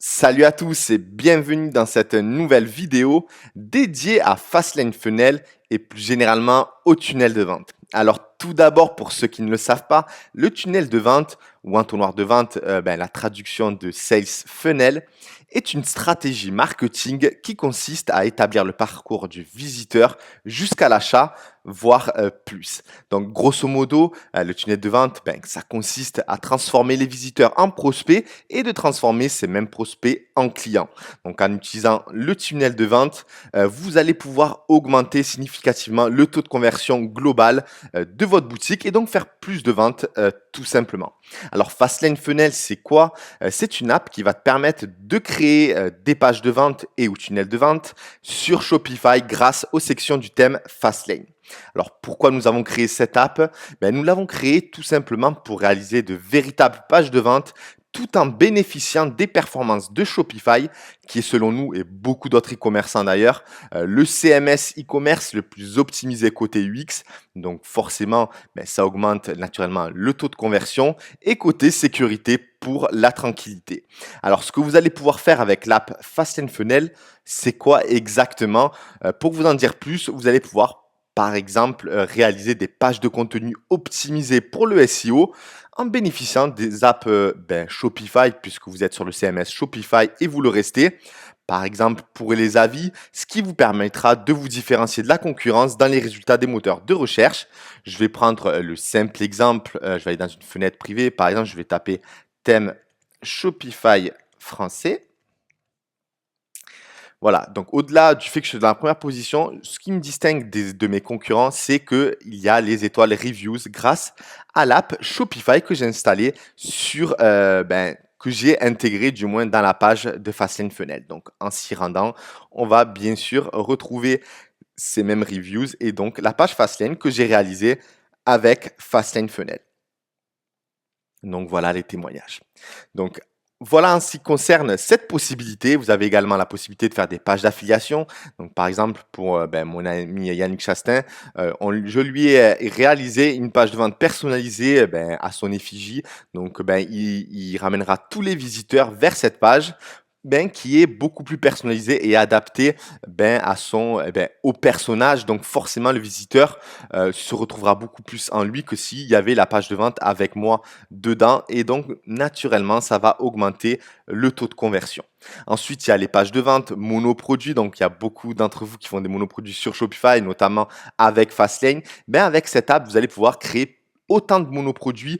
Salut à tous et bienvenue dans cette nouvelle vidéo dédiée à Fastlane Funnel et plus généralement au tunnel de vente. Alors tout d'abord, pour ceux qui ne le savent pas, le tunnel de vente ou entonnoir de vente, la traduction de Sales Funnel, est une stratégie marketing qui consiste à établir le parcours du visiteur jusqu'à l'achat, voire plus. Donc grosso modo, le tunnel de vente, ça consiste à transformer les visiteurs en prospects et de transformer ces mêmes prospects en clients. Donc en utilisant le tunnel de vente, vous allez pouvoir augmenter significativement le taux de conversion global de votre boutique et donc faire plus de ventes tout simplement. Alors Fastlane Funnel, c'est quoi? C'est une app qui va te permettre de créer des pages de vente et ou tunnels de vente sur Shopify grâce aux sections du thème Fastlane. Alors pourquoi nous avons créé cette app? Nous l'avons créée tout simplement pour réaliser de véritables pages de vente tout en bénéficiant des performances de Shopify, qui est selon nous et beaucoup d'autres e-commerçants d'ailleurs, le CMS e-commerce le plus optimisé côté UX. Donc forcément, ça augmente naturellement le taux de conversion et côté sécurité pour la tranquillité. Alors ce que vous allez pouvoir faire avec l'app Fastlane Funnel, c'est quoi exactement? Pour vous en dire plus, vous allez pouvoir par exemple, réaliser des pages de contenu optimisées pour le SEO en bénéficiant des apps Shopify, puisque vous êtes sur le CMS Shopify et vous le restez. Par exemple, pour les avis, ce qui vous permettra de vous différencier de la concurrence dans les résultats des moteurs de recherche. Je vais prendre le simple exemple, je vais aller dans une fenêtre privée. Par exemple, je vais taper thème Shopify français. Voilà, donc au-delà du fait que je suis dans la première position, ce qui me distingue de mes concurrents, c'est qu'il y a les étoiles reviews grâce à l'app Shopify que j'ai installée sur, que j'ai intégré du moins dans la page de Fastlane Funnel. Donc en s'y rendant, on va bien sûr retrouver ces mêmes reviews et donc la page Fastlane que j'ai réalisée avec Fastlane Funnel. Donc voilà les témoignages. Donc voilà en ce qui concerne cette possibilité. Vous avez également la possibilité de faire des pages d'affiliation. Donc par exemple pour mon ami Yannick Chastain, je lui ai réalisé une page de vente personnalisée à son effigie. Donc il ramènera tous les visiteurs vers cette page qui est beaucoup plus personnalisée et adaptée à son, au personnage. Donc forcément, le visiteur se retrouvera beaucoup plus en lui que s'il y avait la page de vente avec moi dedans. Et donc, naturellement, ça va augmenter le taux de conversion. Ensuite, il y a les pages de vente monoproduits. Donc, il y a beaucoup d'entre vous qui font des monoproduits sur Shopify, notamment avec Fastlane. Avec cette app, vous allez pouvoir créer autant de monoproduits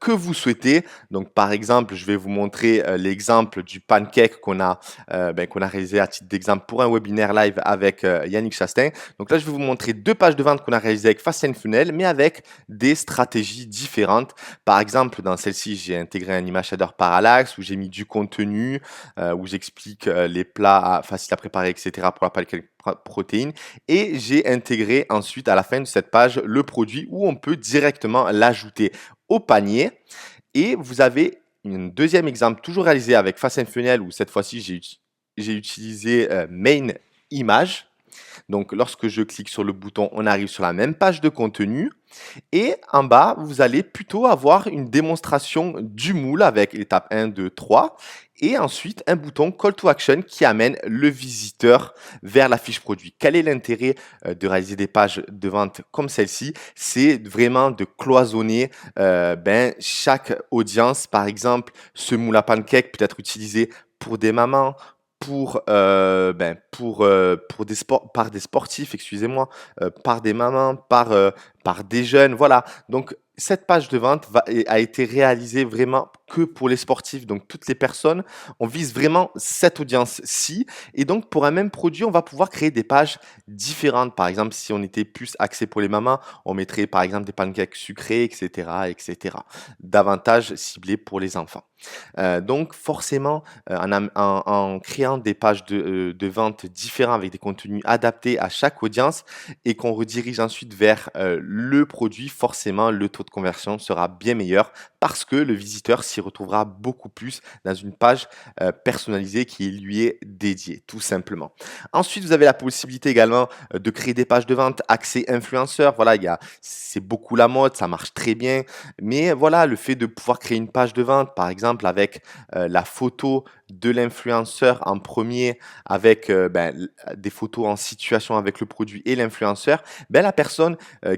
que vous souhaitez. Donc, par exemple, je vais vous montrer l'exemple du pancake qu'on a réalisé à titre d'exemple pour un webinaire live avec Yannick Chastain. Donc là, je vais vous montrer deux pages de vente qu'on a réalisées avec Fastlane Funnel, mais avec des stratégies différentes. Par exemple, dans celle-ci, j'ai intégré un image shader parallaxe où j'ai mis du contenu, où j'explique les plats faciles à préparer, etc. pour la palette protéines. Et j'ai intégré ensuite à la fin de cette page le produit où on peut directement l'ajouter au panier. Et vous avez un deuxième exemple toujours réalisé avec Fastlane Funnel où cette fois-ci j'ai utilisé Main Image. Donc lorsque je clique sur le bouton, on arrive sur la même page de contenu. Et en bas, vous allez plutôt avoir une démonstration du moule avec l'étape 1, 2, 3. Et ensuite, un bouton Call to Action qui amène le visiteur vers la fiche produit. Quel est l'intérêt de réaliser des pages de vente comme celle-ci? C'est vraiment de cloisonner chaque audience. Par exemple, ce moule à pancake peut être utilisé pour des mamans, pour des par des sportifs, excusez-moi, par des mamans, par des jeunes, voilà. Donc cette page de vente a été réalisée vraiment que pour les sportifs, donc toutes les personnes. On vise vraiment cette audience-ci et donc pour un même produit, on va pouvoir créer des pages différentes. Par exemple, si on était plus axé pour les mamans, on mettrait par exemple des pancakes sucrés et cetera et cetera. Davantage ciblés pour les enfants. Donc forcément, en créant des pages de vente différentes avec des contenus adaptés à chaque audience et qu'on redirige ensuite vers le produit, forcément le taux de conversion sera bien meilleur parce que le visiteur s'y retrouvera beaucoup plus dans une page personnalisée qui lui est dédiée, tout simplement. Ensuite, vous avez la possibilité également de créer des pages de vente accès influenceur. Voilà, c'est beaucoup la mode, ça marche très bien. Mais voilà, le fait de pouvoir créer une page de vente, par exemple, avec la photo de l'influenceur en premier, avec des photos en situation avec le produit et l'influenceur, ben, la personne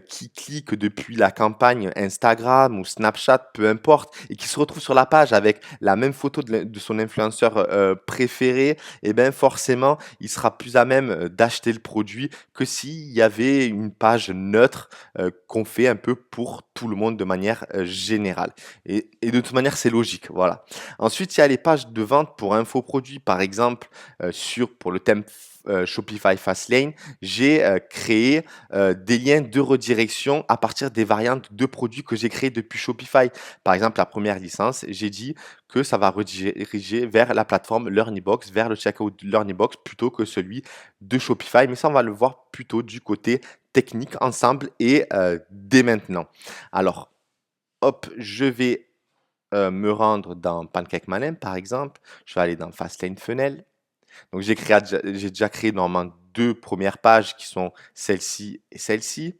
qui clique depuis la campagne Instagram ou Snapchat, peu importe, et qui se retrouve sur la page avec la même photo de son influenceur préféré, et ben forcément, il sera plus à même d'acheter le produit que s'il y avait une page neutre qu'on fait un peu pour tout le monde de manière générale. Et de toute manière, c'est logique. Voilà. Ensuite, il y a les pages de vente pour infoproduits, par exemple, pour le thème Shopify Fastlane, j'ai créé des liens de redirection à partir des variantes de produits que j'ai créés depuis Shopify. Par exemple, la première licence, j'ai dit que ça va rediriger vers la plateforme LearnyBox, vers le checkout de LearnyBox plutôt que celui de Shopify. Mais ça, on va le voir plutôt du côté technique ensemble et dès maintenant. Alors, hop, je vais me rendre dans Pancake Malin, par exemple. Je vais aller dans Fastlane Funnel. Donc, j'ai déjà créé normalement deux premières pages qui sont celle-ci et celle-ci.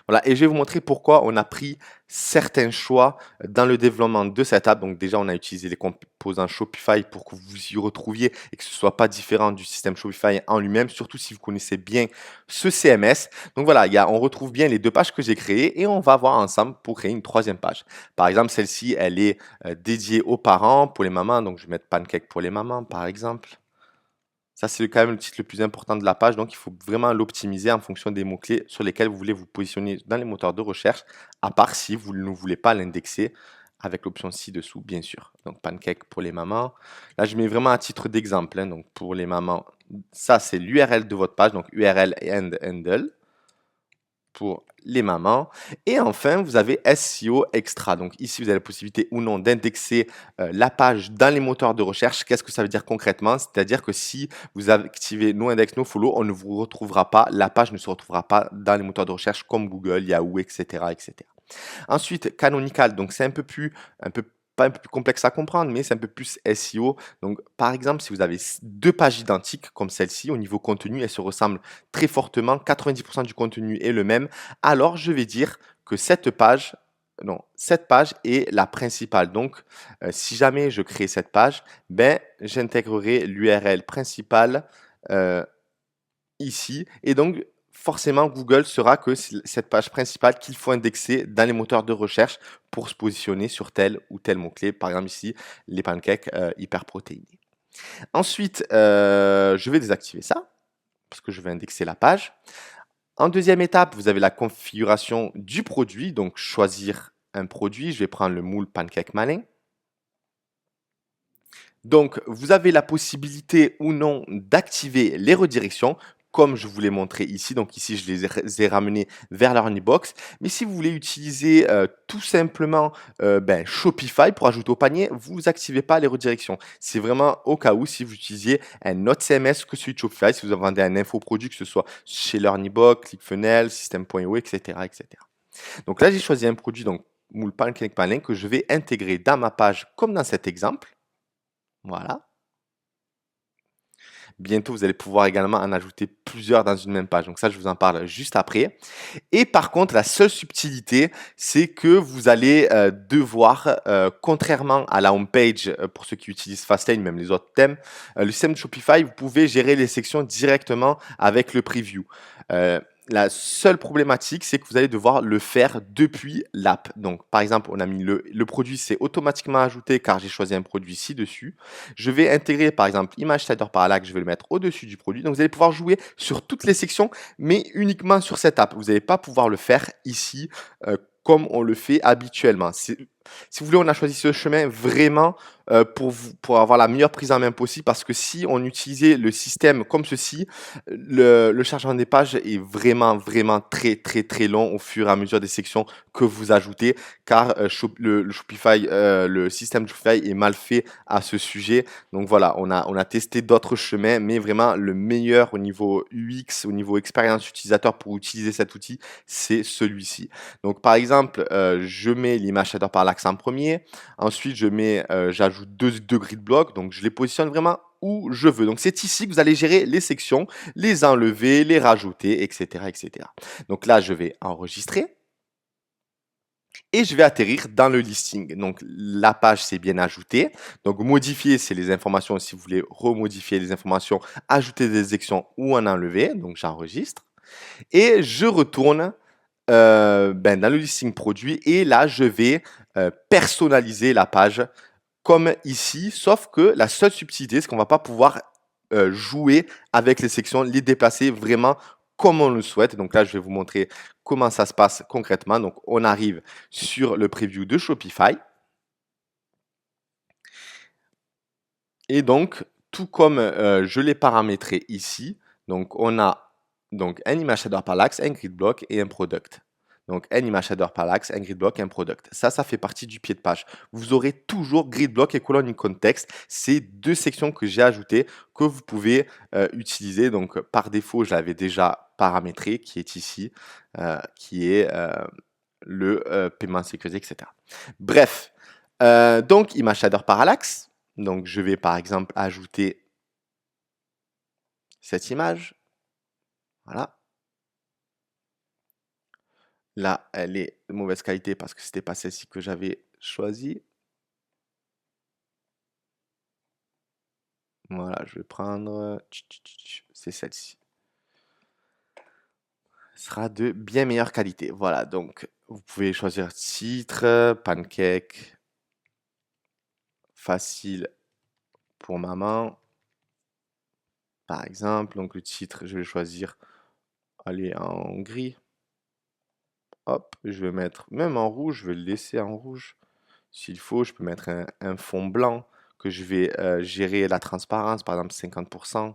Voilà, et je vais vous montrer pourquoi on a pris certains choix dans le développement de cette app. Donc déjà, on a utilisé les composants Shopify pour que vous y retrouviez et que ce ne soit pas différent du système Shopify en lui-même, surtout si vous connaissez bien ce CMS. Donc voilà, on retrouve bien les deux pages que j'ai créées et on va voir ensemble pour créer une troisième page. Par exemple, celle-ci, elle est dédiée aux parents, pour les mamans. Donc je vais mettre Pancake pour les mamans, par exemple. Ça, c'est quand même le titre le plus important de la page, donc il faut vraiment l'optimiser en fonction des mots-clés sur lesquels vous voulez vous positionner dans les moteurs de recherche, à part si vous ne voulez pas l'indexer avec l'option ci-dessous, bien sûr. Donc, Pancake pour les mamans. Là, je mets vraiment à titre d'exemple. Donc, pour les mamans, ça, c'est l'URL de votre page, donc URL and handle pour les mamans. Et enfin, vous avez SEO Extra. Donc ici, vous avez la possibilité ou non d'indexer la page dans les moteurs de recherche. Qu'est-ce que ça veut dire concrètement? C'est-à-dire que si vous activez No Index, No Follow, on ne vous retrouvera pas, la page ne se retrouvera pas dans les moteurs de recherche comme Google, Yahoo, etc., etc. Ensuite, Canonical, donc c'est pas un peu plus complexe à comprendre, mais c'est un peu plus SEO. Donc, par exemple, si vous avez deux pages identiques comme celle-ci, au niveau contenu, elles se ressemblent très fortement, 90% du contenu est le même, alors je vais dire que cette page est la principale. Donc, si jamais je crée cette page, ben, j'intégrerai l'URL principale ici. Et donc, forcément, Google saura que c'est cette page principale qu'il faut indexer dans les moteurs de recherche pour se positionner sur tel ou tel mot-clé. Par exemple, ici, les pancakes hyperprotéinés. Ensuite, je vais désactiver ça parce que je vais indexer la page. En deuxième étape, vous avez la configuration du produit. Donc, choisir un produit. Je vais prendre le moule pancake malin. Donc, vous avez la possibilité ou non d'activer les redirections, comme je vous l'ai montré ici. Donc ici, je les ai ramenés vers leur box. Mais si vous voulez utiliser tout simplement Shopify pour ajouter au panier, vous activez pas les redirections. C'est vraiment au cas où si vous utilisiez un autre CMS que celui de Shopify, si vous vendez un infoproduit, que ce soit chez LearnyBox, ClickFunnels, System.io, etc., etc. Donc là, j'ai choisi un produit, donc Moule Pancake Malin, que je vais intégrer dans ma page comme dans cet exemple. Voilà. Bientôt, vous allez pouvoir également en ajouter plusieurs dans une même page. Donc ça, je vous en parle juste après. Et par contre, la seule subtilité, c'est que vous allez devoir, contrairement à la home page, pour ceux qui utilisent Fastlane, même les autres thèmes, le système de Shopify, vous pouvez gérer les sections directement avec le preview. La seule problématique, c'est que vous allez devoir le faire depuis l'app. Donc, par exemple, on a mis le produit, c'est automatiquement ajouté car j'ai choisi un produit ci-dessus. Je vais intégrer, par exemple, Image Slider Parallax, je vais le mettre au-dessus du produit. Donc, vous allez pouvoir jouer sur toutes les sections, mais uniquement sur cette app. Vous n'allez pas pouvoir le faire ici comme on le fait habituellement. Si vous voulez, on a choisi ce chemin vraiment pour avoir la meilleure prise en main possible parce que si on utilisait le système comme ceci, le chargement des pages est vraiment, vraiment très, très, très long au fur et à mesure des sections que vous ajoutez car le système Shopify est mal fait à ce sujet. Donc voilà, on a testé d'autres chemins, mais vraiment le meilleur au niveau UX, au niveau expérience utilisateur pour utiliser cet outil, c'est celui-ci. Donc par exemple, je mets l'image shader par parallaxe en premier. Ensuite, j'ajoute deux grid blocks, donc je les positionne vraiment où je veux. Donc c'est ici que vous allez gérer les sections, les enlever, les rajouter, etc., etc. Donc là, je vais enregistrer et je vais atterrir dans le listing. Donc la page c'est bien ajouté. Donc modifier, c'est les informations. Si vous voulez remodifier les informations, ajouter des sections ou en enlever. Donc j'enregistre et je retourne dans le listing produit et là je vais personnaliser la page comme ici, sauf que la seule subtilité, c'est qu'on va pas pouvoir jouer avec les sections, les déplacer vraiment comme on le souhaite. Donc là, je vais vous montrer comment ça se passe concrètement. Donc, on arrive sur le preview de Shopify. Et donc, tout comme je l'ai paramétré ici, donc on a donc un image shader parallax, un grid block et un product. Donc, un image shader parallax, un grid block, un product. Ça fait partie du pied de page. Vous aurez toujours grid block et colonne in context. C'est deux sections que j'ai ajoutées que vous pouvez utiliser. Donc, par défaut, je l'avais déjà paramétré, qui est ici, qui est le paiement sécurisé, etc. Bref, donc image shader parallax. Donc, je vais par exemple ajouter cette image. Voilà. Là, elle est de mauvaise qualité parce que c'était pas celle-ci que j'avais choisie. Voilà, je vais prendre. C'est celle-ci. Ce sera de bien meilleure qualité. Voilà, donc vous pouvez choisir titre, pancake, facile pour maman, par exemple. Donc le titre, je vais choisir, aller en gris. Hop, je vais mettre, même en rouge, je vais le laisser en rouge. S'il faut, je peux mettre un fond blanc que je vais gérer la transparence, par exemple 50%.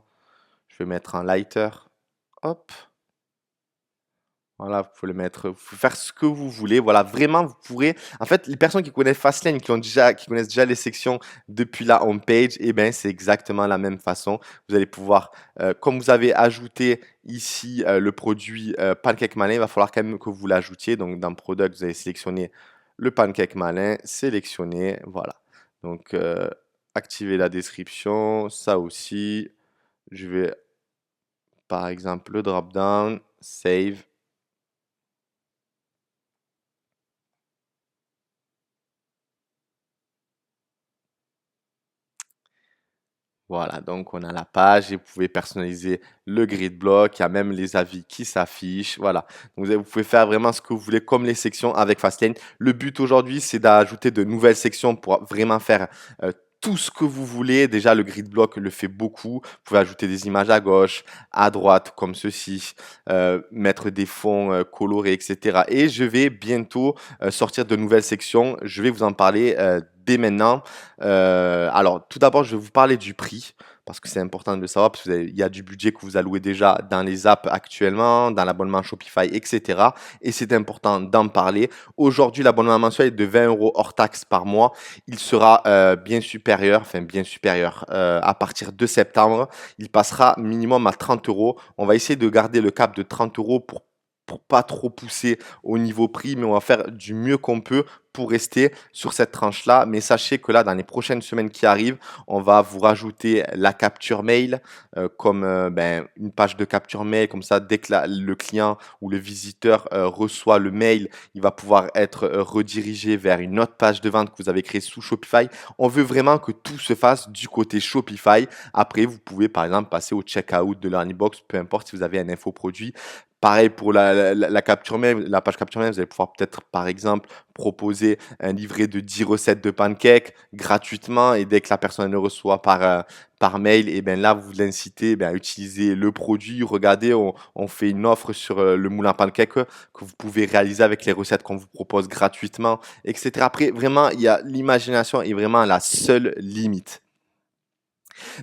Je vais mettre en lighter. Hop. Voilà, vous pouvez le mettre, vous pouvez faire ce que vous voulez. Voilà, vraiment, vous pourrez. En fait, les personnes qui connaissent Fastlane, qui connaissent déjà les sections depuis la home page, eh ben, c'est exactement la même façon. Vous allez pouvoir, comme vous avez ajouté ici le produit Pancake Malin, il va falloir quand même que vous l'ajoutiez. Donc, dans Product, vous allez sélectionner le Pancake Malin, sélectionner, voilà. Donc, activer la description, ça aussi. Je vais, par exemple, le drop-down, save. Voilà, donc on a la page et vous pouvez personnaliser le grid block, il y a même les avis qui s'affichent, voilà. Donc vous pouvez faire vraiment ce que vous voulez comme les sections avec Fastlane. Le but aujourd'hui, c'est d'ajouter de nouvelles sections pour vraiment faire tout ce que vous voulez. Déjà, le grid block le fait beaucoup. Vous pouvez ajouter des images à gauche, à droite, comme ceci, mettre des fonds colorés, etc. Et je vais bientôt sortir de nouvelles sections. Je vais vous en parler dès maintenant. Alors, tout d'abord, je vais vous parler du prix parce que c'est important de le savoir, parce qu'il y a du budget que vous allouez déjà dans les apps actuellement, dans l'abonnement Shopify, etc. Et c'est important d'en parler. Aujourd'hui, l'abonnement mensuel est de 20 euros hors taxe par mois. Il sera bien supérieur, à partir de septembre. Il passera minimum à 30 euros. On va essayer de garder le cap de 30 euros pour pas trop pousser au niveau prix, mais on va faire du mieux qu'on peut pour rester sur cette tranche-là. Mais sachez que là, dans les prochaines semaines qui arrivent, on va vous rajouter la capture mail comme une page de capture mail. Comme ça, dès que le client ou le visiteur reçoit le mail, il va pouvoir être redirigé vers une autre page de vente que vous avez créée sous Shopify. On veut vraiment que tout se fasse du côté Shopify. Après, vous pouvez par exemple passer au checkout de l'Earnybox, peu importe si vous avez un infoproduit. Pareil pour la capture mail, la page capture mail, vous allez pouvoir peut-être, par exemple, proposer un livret de 10 recettes de pancakes gratuitement et dès que la personne le reçoit par mail, et bien là, vous l'incitez à utiliser le produit. Regardez, on fait une offre sur le moulin pancake que vous pouvez réaliser avec les recettes qu'on vous propose gratuitement, etc. Après, vraiment, il y a l'imagination est vraiment la seule limite.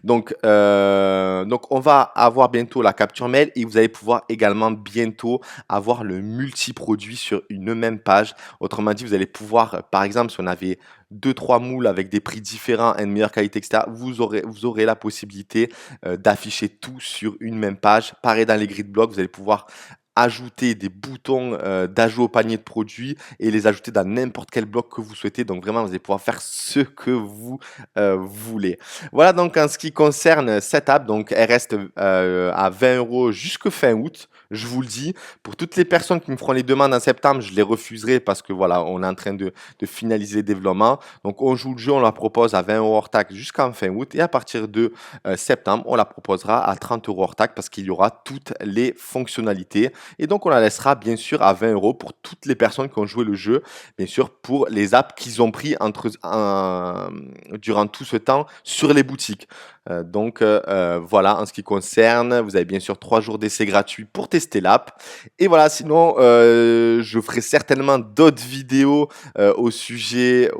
Donc, on va avoir bientôt la capture mail et vous allez pouvoir également bientôt avoir le multi-produit sur une même page. Autrement dit, vous allez pouvoir, par exemple, si on avait deux, trois moules avec des prix différents et une meilleure qualité, etc., vous aurez la possibilité d'afficher tout sur une même page. Pareil dans les grid blocks, vous allez pouvoir ajouter des boutons d'ajout au panier de produits et les ajouter dans n'importe quel bloc que vous souhaitez. Donc vraiment, vous allez pouvoir faire ce que vous voulez. Voilà donc en ce qui concerne cette app, donc elle reste à 20 € jusque fin août. Je vous le dis, pour toutes les personnes qui me feront les demandes en septembre, je les refuserai parce que voilà, on est en train de finaliser le développement. Donc on joue le jeu, on la propose à 20 € hors taxe jusqu'en fin août et à partir de septembre, on la proposera à 30 € hors taxe parce qu'il y aura toutes les fonctionnalités. Et donc on la laissera bien sûr à 20 € pour toutes les personnes qui ont joué le jeu, bien sûr pour les apps qu'ils ont pris durant tout ce temps sur les boutiques. Voilà, en ce qui concerne, vous avez bien sûr 3 jours d'essai gratuit pour tester l'app. Et voilà, sinon, je ferai certainement d'autres vidéos au sujet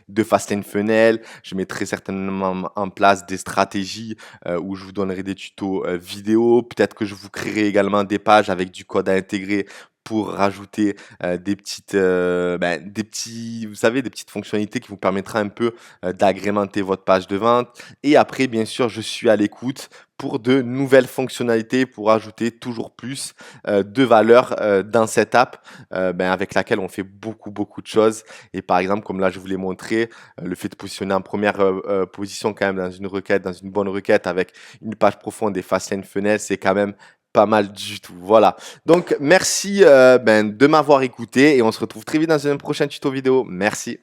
de Fast and Funnel. Je mettrai certainement en place des stratégies où je vous donnerai des tutos vidéo. Peut-être que je vous créerai également des pages avec du code à intégrer pour rajouter vous savez, des petites fonctionnalités qui vous permettra un peu d'agrémenter votre page de vente. Et après, bien sûr, je suis à l'écoute pour de nouvelles fonctionnalités, pour ajouter toujours plus de valeur dans cette app avec laquelle on fait beaucoup, beaucoup de choses. Et par exemple, comme là, je vous l'ai montré, le fait de positionner en première position quand même dans une requête, dans une bonne requête avec une page profonde et Fastlane Funnel, c'est quand même pas mal du tout. Voilà. Donc, merci de m'avoir écouté et on se retrouve très vite dans un prochain tuto vidéo. Merci.